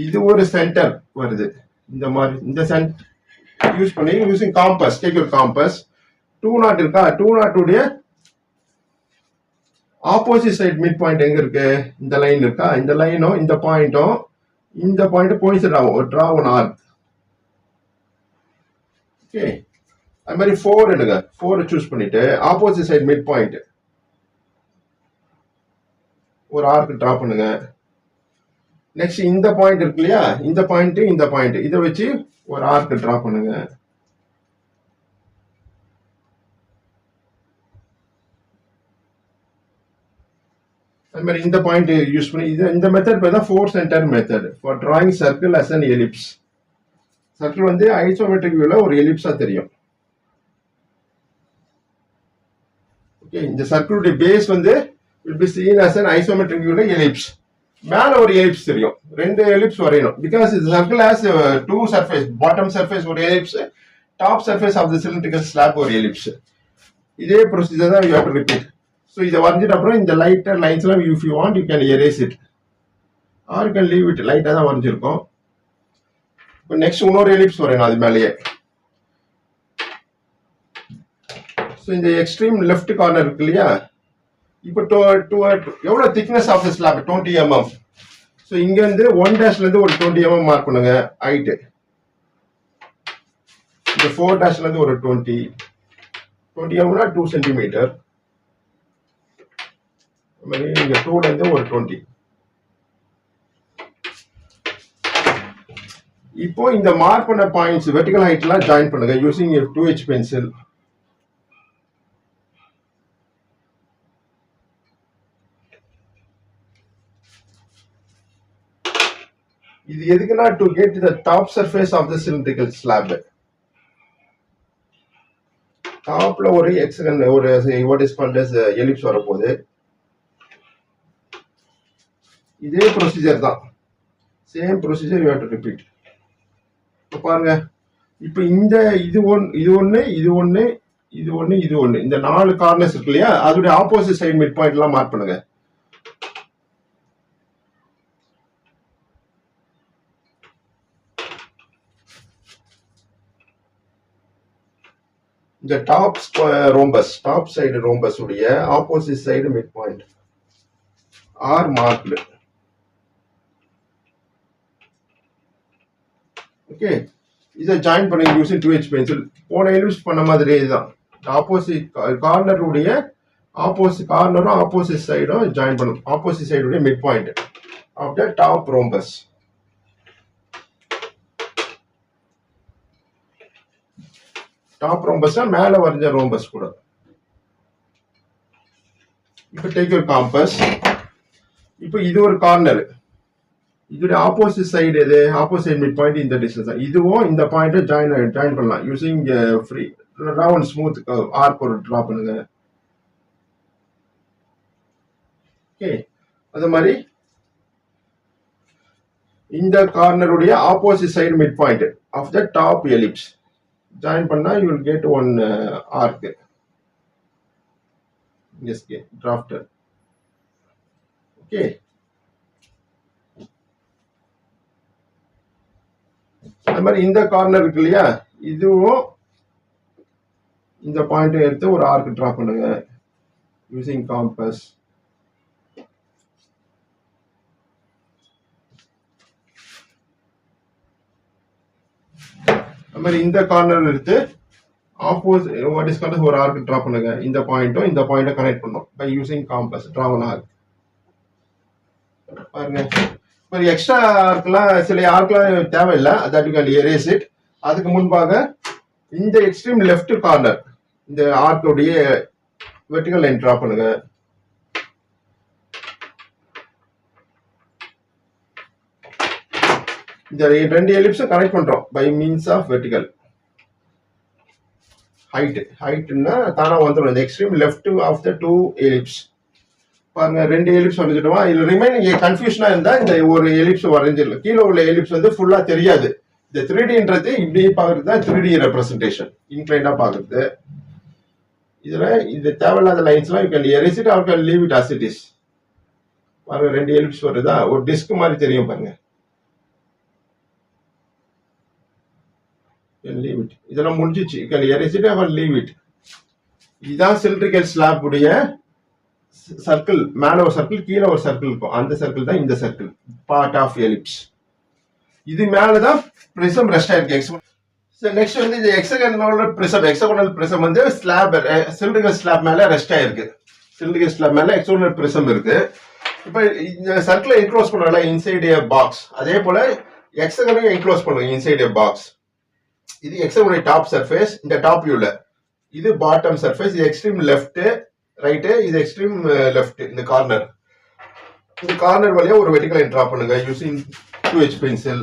இது ஒரு சென்டர் வருது. இந்த மாதிரி இந்த சென்டர் யூஸ் பண்ணி using compass, take your compass. 2 இருக்கா, 2 உடைய ஆப்போசிட் சைட் மிட் பாயிண்ட் எங்க இருக்கு, இந்த லைன் இருக்கா, இந்த லைனும் இந்த பாயிண்ட் கோயின்சைட் ஆகும், டிரா ஒன் ஆர்க். ஓகே, அது மாதிரி 4 எடுங்க, 4 சூஸ் பண்ணிட்டு ஆப்போசிட் சைட் மிட் பாயிண்ட் ஒரு ஆர்க் டிரா பண்ணுங்க. நெக்ஸ்ட் இந்த பாயிண்ட் இருக்கு இல்லையா, இந்த பாயிண்ட் இதை வச்சு ஒரு ஆர்க் டிரா பண்ணுங்க. அது மாதிரி இந்த பாயிண்ட் யூஸ் பண்ணி இந்த மெத்தட் பேர் தான் 4 centre method for drawing circle as an ellipse. Circle வந்து ஐசோமெட்ரிக் வியூல ஒரு எலிப்ஸா தெரியும். ஓகே, இந்த சர்க்கிளுடைய பேஸ் வந்து will be seen as an isometric view ellipse. மேல ஒரு எலிப்ஸ் தெரியும், 2 எலிப்ஸ் வரையணும். Because the circle has 2 surface, bottom surface ஒரு ellipse, top surface of the cylindrical slab ஒரு எலிப்ஸ். இதே ப்ரொசீஜர் தான் you have to repeat. So இதை வரைஞ்சிட்டு அப்புறம் இந்த lighter லைன்ஸ்லாம் if you want you can erase it or you can leave it. லைட்டாக தான் வரைஞ்சிருக்கோம். இப்போ நெக்ஸ்ட் இன்னொரு எலிப்ஸ் வரையணும் அது மேலேயே. ஸோ இந்த எக்ஸ்ட்ரீம் லெஃப்ட் கார்னர் இருக்கு இல்லையா, இப்போ எவ்வளோ thickness of the slab 20 mm. So இங்கேருந்து 1' ஒரு 20 mm மார்க் பண்ணுங்க ஹைட்டு. இந்த 4' ஒரு 20 mm 2 cm. இங்க 2 ஒரு 20. இப்போ இந்த மார்க் பண்ண பாயிண்ட்ஸ் வெர்டிகல் ஹைட்லாம் ஜாயின் பண்ணுங்க யூசிங் 2H பென்சில். இது எதுக்குன்னா to get the top surface of the cylindrical slab. டாப்ல ஒரு ஹெக்ஸகன் ஒரு what is called as ellipse வரப்போகுது. இதே ப்ரொசீஜர் தான், same procedure you have to repeat. இப்போ பாருங்க, இப்போ இந்த இது ஒன்று இந்த 4 கார்னர்ஸ் இருக்கு இல்லையா, அதோடைய ஆப்போசிட் சைடு மிட் பாயிண்ட் எல்லாம் மார்க் பண்ணுங்க. இந்த டாப் சைடு ரோம்பஸ் உடைய opposite side mid point are marked. Okay, இதை ஜாயின் பண்ணுங்க யூசிங் 2H பென்சில். போன எலிப்ஸ் பண்ண மாதிரி தான் ஆப்போசிட் கார்னர் உடைய கார்னரும் ஆப்போசிட் சைடும் ஜாயின் பண்ணும். ஆப்போசிட் சைடு உடைய mid point of the top rhombus. Top rhombus மேல வரைஞ்ச ரோம்பஸ் கூட. இப்போ டேக் யுவர் காம்பஸ். இப்போ இது ஒரு கார்னர், இதோட ஆப்போசிட் சைடு எது, ஆப்போசிட் மிட் பாயிண்ட் இந்த டிஸ்டன்ஸ் தான். இதுவும் இந்த பாயிண்ட் ஜாயின் பண்ணலாம் using free round smooth arc ஒரு டிரா பண்ணுங்க. ஓகே, அது மாதிரி இந்த கார்னருடைய opposite side mid point of the top ellipse join பண்ணா you will get one arc. இங்க drafted. ஓகே, அது மாதிரி இந்த கார்னர் இருக்கு இல்லையா, இதுவும் இந்த பாயிண்ட் எடுத்து ஒரு ஆர்க் டிரா பண்ணுங்க யூசிங் காம்பஸ். அது மாதிரி இந்த கார்னர் எடுத்து ஆப்போசிட் வாட் இஸ் கால்ட் ஒரு ஆர்க் டிரா பண்ணுங்க. இந்த பாயிண்ட்டும் இந்த பாயிண்ட்டை கனெக்ட் பண்ணும் by using compass. Draw one arc. பாருங்க, ஒரு எக்ஸ்ட்ரா ஆர்க்லாம் சில ஆர்க்லாம் தேவையில்லை, that you can erase it. அதுக்கு முன்பாக இந்த எக்ஸ்ட்ரீம் லெஃப்ட் கார்னர் இந்த ஆர்க்குடைய வெர்டிகல் லைன் டிரா பண்ணுங்க. இந்த ரெண்டு எலிப்ஸும் கனெக்ட் பண்றோம் பை மீன்ஸ் ஆஃப் வெர்டிகல். ஹைட்னா தானா வந்துடும். இந்த extreme left of the two ellipse. பாருங்க, ரெண்டு எலிப்ஸ் வரைஞ்சிடுமா. இதுல ரிமைனிங் கன்ஃபியூஷனா இருந்தா இந்த ஒரு எலிப்ஸ் வரைஞ்சிடலாம். கீழே உள்ள எலிப்ஸ் வந்து ஃபுல்லா தெரியாது. இந்த 3Dன்றது இப்படி பாக்குறது தான் 3D ரெப்ரஸன்டேஷன், இன்க்ளைண்டா பாக்குறது. இதுல இது தேவையில்லாத லைன்ஸ்லாம் you can erase it or can leave it as it is. பாருங்க, ரெண்டு எலிப்ஸ் வருதா, ஒரு டிஸ்க் மாதிரி தெரியும் பாருங்க. Leave it. இதெல்லாம் முடிஞ்சிச்சு. You can erase it R leave it. இதுதான் சிலிண்ட்ரிக்கல் ஸ்லாப் உடைய சர்க்கிள். மேல ஒரு சர்க்கிள், கீழே ஒரு சர்க்கிள் இருக்கும். அந்த சர்க்கிள் தான் இந்த சர்க்கிள், பார்ட் ஆஃப் எலிப்ஸ். இது மேலதான் பிரிசம் ரெஸ்ட் ஆயிருக்கு. நெக்ஸ்ட் வந்து இந்த ஹெக்ஸாகனல் பிரிசம் வந்து ஸ்லாப் சிலிண்ட்ரிக்கல் ஸ்லாப் மேல ரெஸ்ட் ஆயிருக்கு. சிலிண்ட்ரிக்கல் ஸ்லாப் மேல ஹெக்ஸாகனல் பிரிசம் இருக்கு. இப்ப இந்த சர்க்கிளை என்க்ளோஸ் பண்ணல இன்சைட் ஏ பாக்ஸ். அதே போல ஹெக்ஸாகனையும் என்க்ளோஸ் பண்ணுவோம் இன்சைட் ஏ பாக்ஸ். இது ஹெக்ஸாகனுடைய டாப் சர்ஃபேஸ். இந்த டாப் வியூல இது பாட்டம் சர்ஃபேஸ். இது எக்ஸ்ட்ரீம் லெஃப்ட் ரைட்டு, இது எக்ஸ்ட்ரீம் லெஃப்ட். இந்த கார்னர் வழியா ஒரு வெர்டிகல் லைன் டிரா பண்ணுங்க யூசிங் 2H பென்சில்.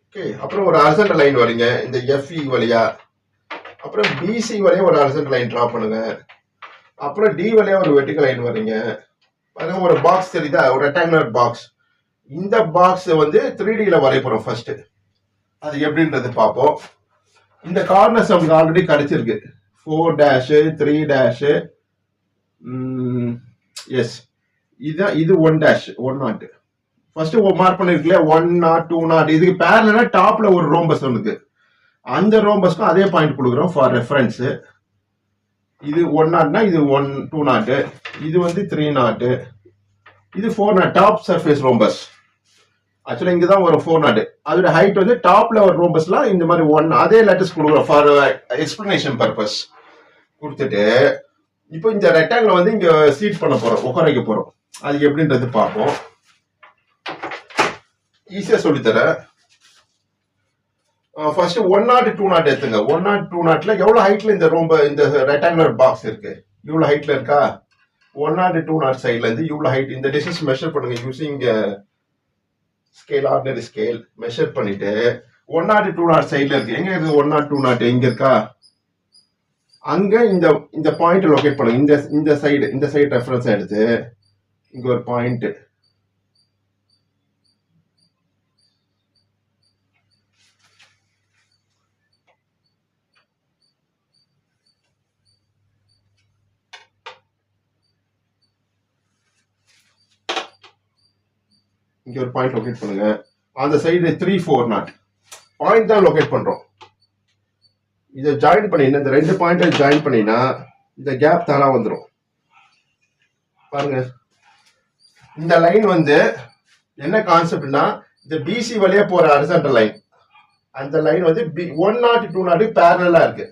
ஓகே, அப்புறம் ஒரு ஹாரிசான்டல் லைன் வரீங்க இந்த FE வழியா. அப்புறம் BC வழியா ஒரு ஹாரிசான்டல் லைன் டிரா பண்ணுங்க. அப்புறம் D வழியா ஒரு வெர்டிகல் லைன் வரீங்க. பாருங்க, ஒரு பாக்ஸ் தெரியுதா, ஒரு ரெக்டாங்குலர் பாக்ஸ். இந்த பாக்ஸ் வந்து 3Dல வரைபடம் ஃபர்ஸ்ட். அது எப்படின்றது பார்ப்போம். இந்த கார்னர்ஸ் நமக்கு ஆல்ரெடி கிடைச்சிருக்கு. 4 3 எஸ், இது 1 ஃபர்ஸ்ட் மார்க் பண்ணிருக்கல 1 2 இதுக்கு பேரலா டாப்ல ஒரு ரோம்பஸ் இருக்கு. அந்த ரோம்பஸ்க்கு அதே பாயிண்ட் கொடுக்குறோம் ஃபார் ரெஃபரன்ஸ். இது 1 இது 2 இது வந்து 3 இது 4 டாப் சர்ஃபேஸ் ரோம்பஸ். ஆக்சுவலா இங்கதான் ஒரு 4 அதோட ஹைட் வந்து டாப்ல ஒரு ரோம்பஸ்லாம் இந்த மாதிரி 1 அதே லெட்டர்ஸ் கொடுக்குறோம் ஃபார் எக்ஸ்பிளனேஷன் பர்பஸ் கொடுத்துட்டு. இப்போ இந்த ரெக்டாங்கிள் வந்து இங்க சீட் பண்ண போறோம், உட்கார வைக்க போறோம். அது எப்படின்றது பார்ப்போம். ஈஸியா சொல்லித்தர. ஃபர்ஸ்ட் 1 2 எடுத்துங்க. 1 2 எவ்வளவு ஹைட்ல இந்த இந்த ரெக்டாங்குலர் பாக்ஸ் இருக்கு, இவ்வளவு ஹைட்ல இருக்கா. 1 2 சைட்ல இருந்து இவ்வளவு ஹைட். இந்த டிஸ்டன்ஸ் மெஷர் பண்ணுங்க using scale, ordinary scale. Measure பண்ணிட்டு 1 2 சைட்ல இருக்கு. எங்க இருக்கு 1 2 எங்க இருக்கா, அங்க இந்த பாயிண்ட் லொகேட் பண்ணுங்க. இந்த சைடு ரெஃபரன்ஸ் எடுத்து இங்க ஒரு பாயிண்ட். இங்க ஒரு பாயிண்ட் லொகேட் பண்ணுங்க. அந்த சைடு 3 4 பாயிண்ட் தான் லொகேட் பண்றோம். இதை ஜாயின் பண்ணினா, இந்த ரெண்டு பாயிண்ட் ஜாயின் பண்ணினா இந்த கேப் தானா வந்துடும். பாருங்க, இந்த லைன் வந்து என்ன கான்செப்ட்னா, இந்த BC வழியா போற ஹாரிசான்டல் லைன், அந்த லைன் வந்து 1 2 பேரலா இருக்கு.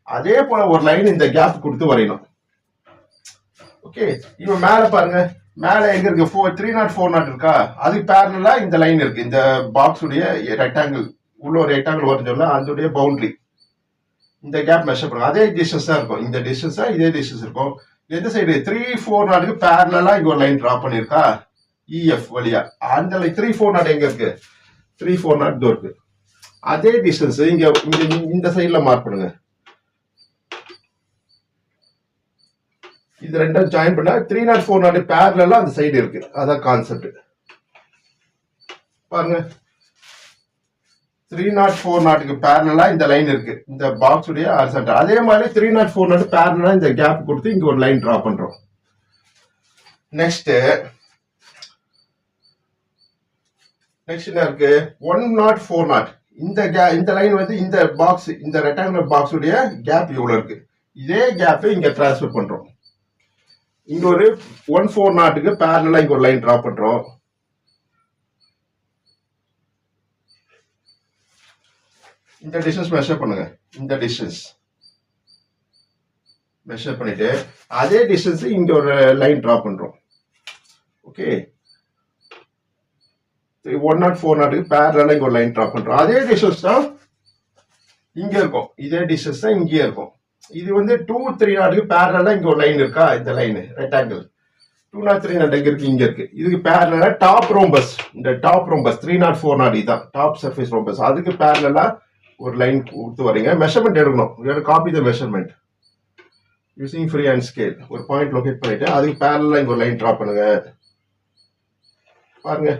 அதே போல ஒரு லைன் இந்த கேப் கொடுத்து வரையணும். ஓகே, இப்ப மேல பாருங்க, மேல எங்க இருக்கு 3 4 இருக்கா, அதுக்கு பேரலா இந்த லைன் இருக்கு. இந்த பாக்ஸ் உடைய ரெக்டாங்கிள் உள்ள ஒரு ரெக்டாங்கிள் வரைஞ்சோம்ல, அதோடைய பவுண்டரி. இந்த கேப் மெஷர் பண்ணுங்க. அதே டிஸ்டன்ஸ் தான் இருக்கும். இந்த டிஸ்டன்ஸா இதே டிஸ்டன்ஸ் இருக்கும். எந்த சைடு 3 4 பேரலா இங்க ஒரு லைன் டிரா பண்ணிருக்கா EF வழியா. அந்த லைன் 3 4 எங்க இருக்கு, 3 4 இருக்கு. அதே டிஸ்டன்ஸ் இங்க இந்த சைடுல மார்க் பண்ணுங்க. இது ரெண்டும் ஜாயின் பண்ணா 3 4 பேரலா அந்த சைடு இருக்கு. அதான் கான்செப்ட். பாருங்க, 304 பேரலா இந்த லைன் இருக்கு, இந்த பாக்ஸ் உடைய ஹாரிசான்டல். அதே மாதிரி 304 பேரலா இந்த கேப் கொடுத்து இங்க ஒரு லைன் டிரா பண்றோம். நெக்ஸ்ட் என்ன இருக்கு, 104 இந்த லைன் வந்து இந்த பாக்ஸ், இந்த ரெக்டாங்குலர் பாக்ஸ் உடைய கேப் இவ்வளவு இருக்கு. இதே கேப் இங்க டிரான்ஸ்ஃபர் பண்றோம். இங்க ஒரு 140 பேரலா இங்க ஒரு லைன் டிரா பண்றோம். இந்த டிஸ்டன்ஸ் மெஷர் பண்ணுங்க. இந்த டிஸ்டன்ஸ் மெஷர் பண்ணிட்டு அதே டிஸ்டன்ஸ் இங்க ஒரு லைன் டிரா பண்றோம். ஓகே, 104 பேரலா இங்க ஒரு லைன் டிரா பண்றோம். அதே டிஸ்டன்ஸ் தான் இங்க இருக்கும், இதே டிஸ்டன்ஸ் தான் இங்கே இருக்கும். இது வந்து 230 பேரலா இங்க ஒரு லைன் இருக்கா, இந்த லைன் ரெக்டாங்கிள் 203 எங்க இருக்கு, இங்க இருக்கு. இதுக்கு பேரலா டாப் ரோம்பஸ், இந்த டாப் ரோம்பஸ் 304 இதான் டாப் சர்ஃபேஸ் ரோம்பஸ். அதுக்கு பேரலா ஒரு லைன் கொடுத்து வரீங்க. மெஷர்மெண்ட் எடுக்கணும். Copy the measurement using free hand scale. ஒரு பாயிண்ட் லொகேட் பண்ணிட்டு அதுக்கு பேரலா இங்க ஒரு லைன் டிரா பண்ணுங்க. பாருங்க,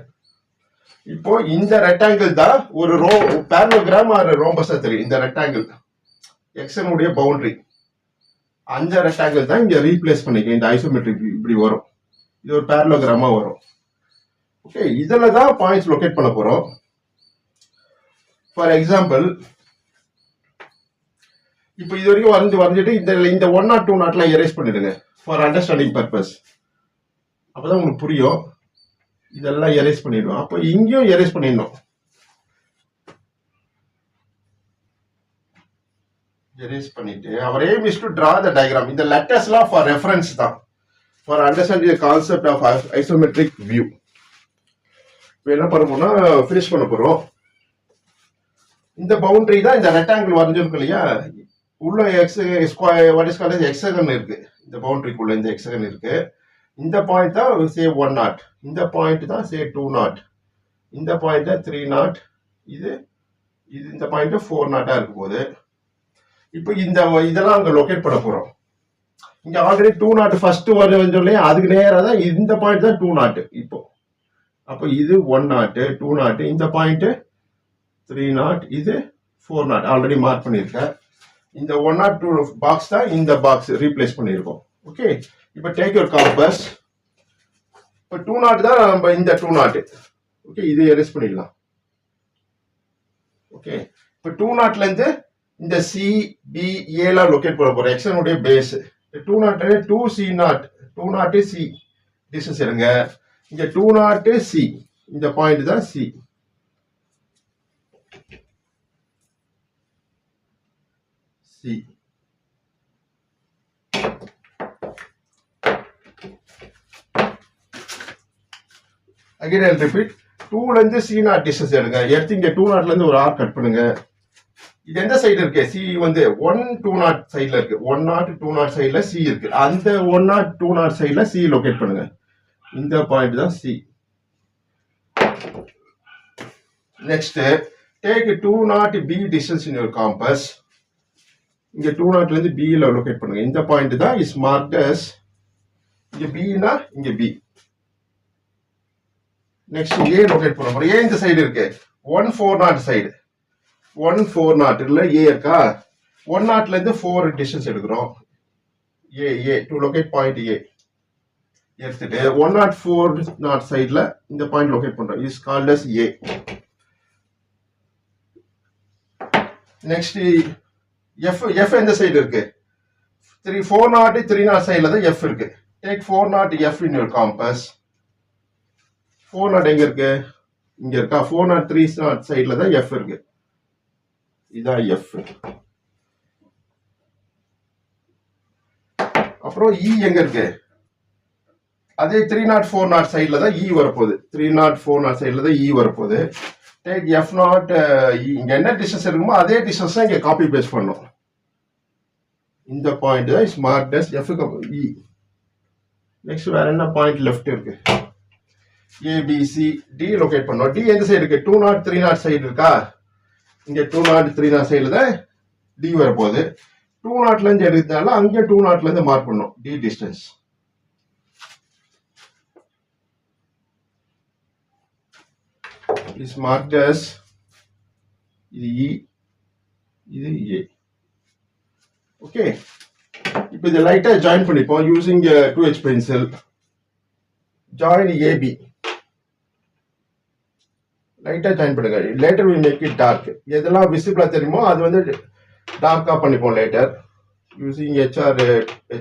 இப்போ இந்த ரெக்டாங்கிள் தான் ஒரு பேரலோகிராம் ஆர் ரோம்பஸா தெரியும். இந்த ரெக்டாங்கிள் எக்ஸன் உடைய பவுண்டரி, அந்த ரெக்டாங்கிள் தான் இங்க ரீப்ளேஸ் பண்ணிக்க. இந்த ஐசோமெட்ரிக் இப்படி வரும், இது ஒரு பேரலோகிராமா வரும். ஓகே, இதுல தான் பாயிண்ட்ஸ் லொகேட் பண்ண போறோம். ஃபார் எக்ஸாம்பிள், இப்போ இது வரைக்கும் வரைஞ்சிட்டு இந்த 102 எரேஸ் பண்ணிடுங்க ஃபார் அண்டர்ஸ்டாண்டிங் பர்பஸ். அப்பதான் உங்களுக்கு புரியும். இதெல்லாம் எரேஸ் பண்ணிடுவோம். அப்போ இங்கேயும் எரேஸ் பண்ணிடணும். எரேஸ் பண்ணிட்டு அவர் aim is to draw the diagram. இந்த லெட்டர்ஸ்லாம் ஃபார் ரெஃபரன்ஸ் தான், for understanding the concept of isometric view. இப்போ என்ன பண்ண போறோம்னா ஃபினிஷ் பண்ண போறோம். இந்த பவுண்டரி தான் இந்த ரெக்டாங்கிள் வரைஞ்சிருக்கு இல்லையா, உள்ள வாட் இஸ் கால்ட் ஹெக்ஸகன் இருக்கு. இந்த பவுண்டரிக்குள்ள இந்த ஹெக்ஸகன் இருக்கு. இந்த பாயிண்ட் தான் சே 10, இந்த பாயிண்ட் தான் சே 20, இந்த பாயிண்ட் தான் 30, இது இந்த பாயிண்ட் 40 இருக்கும் போது இப்போ இதெல்லாம் அங்க லொகேட் பண்ண போறோம். இங்க ஆல்ரெடி 20 ஃபர்ஸ்ட் வந்து அதுக்கு நேரா தான் இந்த பாயிண்ட் தான் 20 இப்போ. அப்போ இது 10, 20, இந்த பாயிண்ட் 30, இது 40 ஆல்ரெடி மார்க் பண்ணிருக்கேன். இந்த 102 பாக்ஸ் தான் இந்த பாக்ஸ் ரீப்ளேஸ் பண்ணிருக்கோம். ஓகே, இப்போ டேக் யுவர் காம்பஸ். இப்போ 20 தான் நம்ம இந்த 20. ஓகே, இது எரேஸ் பண்ணிடலாம். ஓகே, இப்போ 20ல இருந்து இந்த சி பி ஏலாம் லொகேட் பண்ண போறோம். எக்ஸனுடைய பேஸ் 200 2C0 200 சி டிஸ்டன்ஸ் எடுங்க. இங்க 200 சி, இந்த பாயிண்ட் தான் C. C again I'll repeat. 2ல இருந்து C0 டிஸ்டன்ஸ் எடுங்க. எடுத்து இங்க 200ல இருந்து ஒரு ஆர் கட் பண்ணுங்க. இது எந்த சைடு இருக்கு, சி வந்து 120 சைடுல இருக்கு. 120 சைடுல சி இருக்கு. அந்த 120 சைடுல சி லொகேட் பண்ணுங்க. இந்த பாயிண்ட் தான் C. Next take 20 B distance in your compass. இங்க 20ல இருந்து பி ல லொகேட் பண்ணுங்க. இந்த பாயிண்ட் தான் இஸ் மார்க்ட் as, இங்க பி னா இங்க பி. நெக்ஸ்ட் ஏ லொகேட் பண்ண போறோம். ஏ இந்த சைடு இருக்கு, 140 சைடு. 140 இல்ல ஏ இருக்கா, 10ல இருந்து 4 டிஸ்டன்ஸ் எடுக்கிறோம். A to locate point A எடுத்துட்டு 104 சைடுல இந்த பாயிண்ட் லொகேட் பண்றோம். Is called as A. Next F எந்த சைடு இருக்கு, 400 30 சைடுல தான் எஃப் இருக்கு. Take 400 F in your compass. 400 எங்க இருக்கு, இங்க இருக்கா. 400 30 சைடுல தான் எஃப் இருக்கு. இதான் எஃப். அப்புறம் இ எங்க இருக்கு, அதே 304 சைடுல தான் இ வரப்போகுது. 304 சைடுல தான் இ வரப்போகுது. டேக் F0 இங்க என்ன டிஸ்டன்ஸ் இருக்குமோ அதே டிஸ்டன்ஸ் தான் இங்க காப்பி பேஸ்ட் பண்ணும். இந்த பாயிண்ட் தான் is marked as F E. Next வேற என்ன பாயிண்ட் லெஃப்ட் இருக்கு, ஏபிசி டி லொகேட் பண்ணோம். டி எந்த சைடு இருக்கு, 200 30 சைடு இருக்கா. இங்க 200 30 சைடுல தான் டி வரப்போகுது. 200ல இருந்து எடுத்தனால அங்கே 200ல இருந்து மார்க் பண்ணோம் D distance. Is marked as இது இ, இது ஏ. ஓகே, இப்போ இதை லைட்டா ஜாயின் பண்ணிப்போம் using 2H pencil. Join A B, லைட்டா ஜாயின் பண்ணுங்க. Later we make it dark. எதெல்லாம் விசிபிளா தெரியுமோ அது வந்து டார்க்கா பண்ணிப்போம் later using HR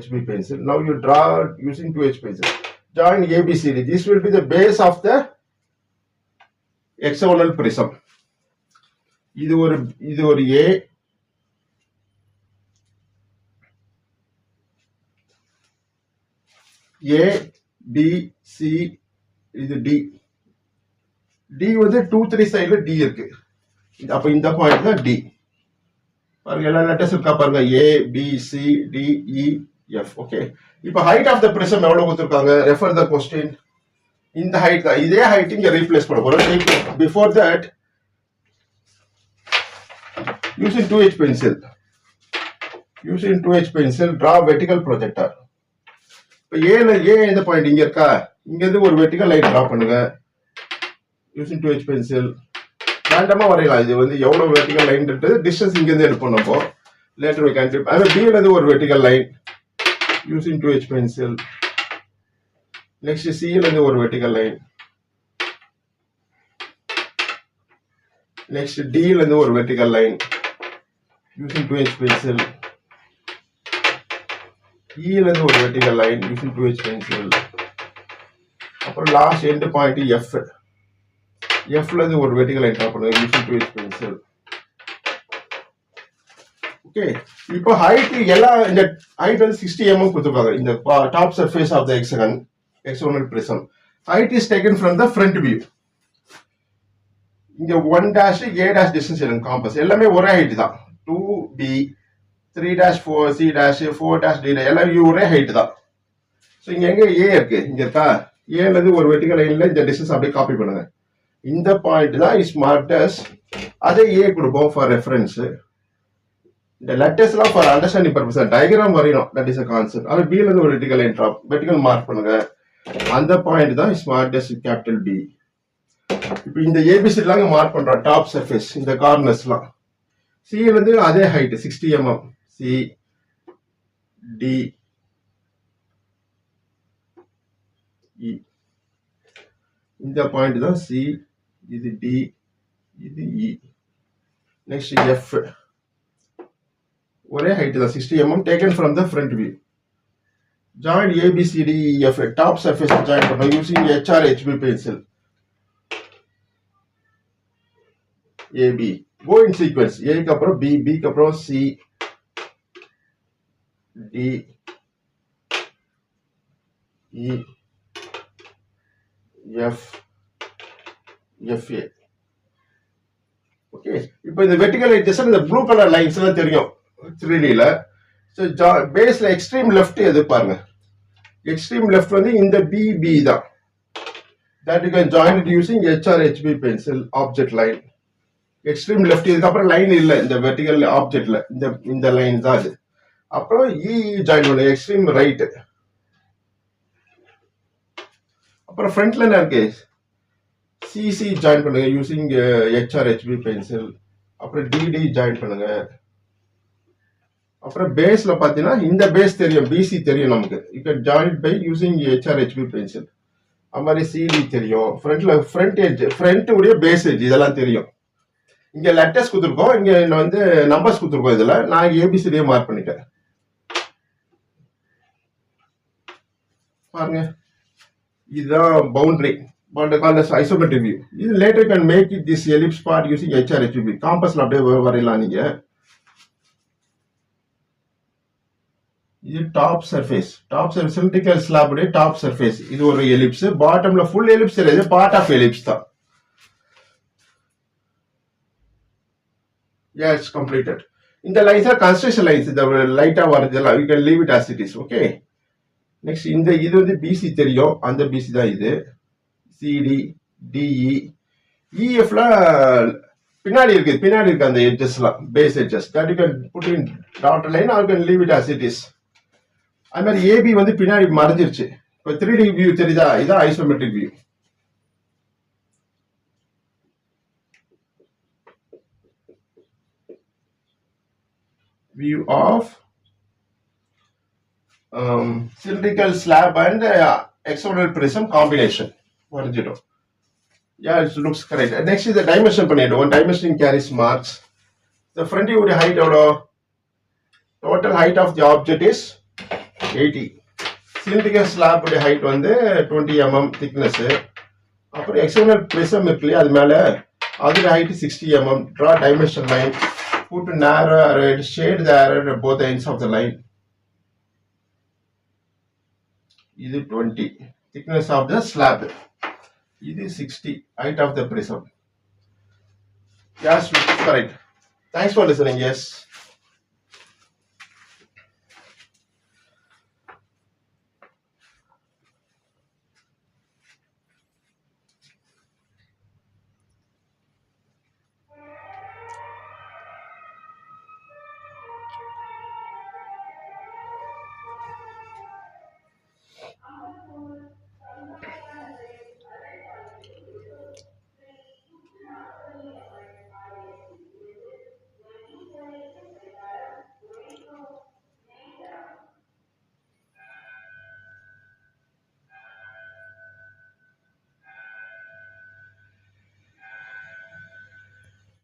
HB pencil. Now you draw using 2H pencil. Join ABCD. This will be the base of the hexagonal prism. இது ஒரு A, A, B, C, இது D. D வந்து 2, 3 சைடுல D இருக்கு. அப்ப இந்த பாயிண்ட் தான் D. பாருங்க எல்லா லெட்டர்ஸ் இருக்கா பாருங்க, A, B, C, D, E, F. Okay, இப்போ ஹைட் ஆஃப் த பிரிசம் எவ்வளவு கொடுத்துருக்காங்க? Refer the question. இந்த ஹைட் தான், இதே ஹைட் இங்க ரீப்ளேஸ் பண்ண போறோம். Before that using 2H pencil, draw vertical projector. இப்போ A இந்த பாயிண்ட் இங்க இருக்கா, இங்க இருந்து ஒரு வெர்டிகல் லைன் டிரா பண்ணுங்க using 2H pencil. ரேண்டமா வரையலாம். இது வந்து எவ்வளவு வெர்டிகல் லைன் இருக்கு, டிஸ்டன்ஸ் இங்க இருந்து எடுப்போம் நம்ம. Later we can do. அது B ல இருந்து ஒரு vertical line using 2H pencil. Next C ல இருந்து ஒரு வெர்டிகல் லைன். நெக்ஸ்ட் D ல இருந்து ஒரு vertical line using 2H pencil. E ல இருந்து ஒரு vertical line using 2H pencil. அப்புறம் last end point F. F ல இருந்து ஒரு வெர்டிகல் லைன் டிரா பண்ணுங்க using 2H pencil. ஓகே, இப்போ ஹைட் எல்லாம் இந்த ஹைட் வந்து 60 mm கொடுத்துருக்காங்க. இந்த top surface of the hexagonal prism. Height is taken from the front view. இங்க 1' A' டிஸ்டன்ஸ் இருக்கு. காம்பஸ் எல்லாமே ஒரே ஹைட் தான். 2B, 3' 4C', 4' D' எல்லாம் ஒரே ஹைட் தான். ஸோ இங்க எங்க A இருக்கு, இங்க இருக்கா. A ல இருந்து ஒரு வெர்டிகல் லைன்ல இந்த டிஸ்டன்ஸ் அப்படியே காப்பி பண்ணுங்க. இந்த பாயிண்ட் தான் இஸ் மார்க்ட் அஸ். அதே A கொடுப்போம் ஃபார் ரெஃபரன்ஸ். இந்த லெட்டர்ஸ் எல்லாம் ஃபார் அண்டர்ஸ்டாண்டிங் பர்பஸ் டயக்ராம் வரையணும். That is a concept. அது B ல இருந்து ஒரு vertical line drop vertical mark பண்ணுங்க. அந்த பாயிண்ட் தான் is marked as capital B. இப்போ இந்த ஏபிசிடி எல்லாம் மார்க் பண்றோம். டாப் சர்ஃபேஸ் இந்த கார்னர்ஸ்லாம். C ல இருந்து அதே height 60 mm. C, D, E. இந்த பாயிண்ட் தான் C, இது D, இது E. Next F. ஒரே ஹைட் தான் 60 mm taken from the front view. Join ABCDEF. Top surface join பண்ணோம் using HR HB pencil. AB. Go in sequence. A க்கு அப்புறம் B, B க்கு அப்புறம் C, D, E, F, FA. Okay, இப்போ இந்த vertical edges இந்த blue colour lines எல்லாம் தெரியும் 3D ல. ஸோ பேஸ்ல எக்ஸ்ட்ரீம் லெஃப்ட் எது பாருங்க. எக்ஸ்ட்ரீம் லெஃப்ட் வந்து இந்த BB தான். That you can join it using HR HB pencil object line. Extreme left, இதுக்கப்புறம் லைன் இல்லை இந்த வெர்டிகல் ஆப்ஜெக்ட்ல. இந்த லைன் தான் அது. அப்புறம் E ஜாயின் பண்ணுங்க எக்ஸ்ட்ரீம் ரைட். அப்புறம் ஃப்ரண்ட்ல என்ன இருக்கு, CC ஜாயின் பண்ணுங்க யூசிங் HR HB பென்சில். அப்புறம் DD ஜாயின் பண்ணுங்க. அப்புறம் பேஸ்ல பாத்தீங்கன்னா இந்த பேஸ் தெரியும், BC தெரியும் நமக்கு. You can join by using HR HB pencil. அது மாதிரி CD தெரியும். ஃப்ரண்ட் எட்ஜ், ஃப்ரண்ட் உடைய பேஸ் எட்ஜ் இதெல்லாம் தெரியும். இங்க லெட்டர்ஸ் கொடுத்துருக்கோம், இங்க வந்து நம்பர்ஸ் கொடுத்துருக்கோம். இதுல நான் ABCD மார்க் பண்ணிட்டேன் பாருங்க. இதுதான் பவுண்டரி. Isometric view. இது later can make it this ellipse part using HR HB. காம்பஸ்ல அப்படியே வரையலாம் நீங்க. இது டாப் சர்ஃபேஸ். சிலிண்ட்ரிக்கல் ஸ்லாப் உடைய டாப் சர்ஃபேஸ். இது ஒரு எலிப்ஸ். பாட்டம்ல ஃபுல் எலிப்ஸ் தெரியாது, பார்ட் ஆஃப் எலிப்ஸ் தான். Yeah, it's completed. இந்த லைன்ஸ் கன்ஸ்ட்ரக்ஷன் லைன்ஸ். இந்த லைட்டா வரதெல்லாம் you can leave it as it is. Okay. Next இது வந்து BC தெரியும், அந்த BC தான் இது. CD, DE, EFல பின்னாடி இருக்கு அந்த எட்ஜஸ்லாம், base edges. That you can put in dot line or can leave it as it is. அது மாதிரி AB வந்து பின்னாடி மறைஞ்சிருச்சு. இப்போ 3D வியூ தெரியுதா, இதான் isometric view. view of cylindrical slab and hexagonal prism combination. வரைஞ்சிடும். Yeah, it looks correct. Next is the dimension பண்ணிடும். One dimension carries marks. The front view height எவ்வளோ? Total height of the object is 80. Cylindrical slab height வந்து 20 mm thickness. அப்புறம் hexagonal prism இருக்கு இல்லையா, அது மேலே அதோட height 60 mm. Draw dimension line. Put narrow red shade the arrow at both ends of the line. இது 20 thickness of the slab. இது 60 height of the prism. Yes, correct. Thanks for listening. Yes.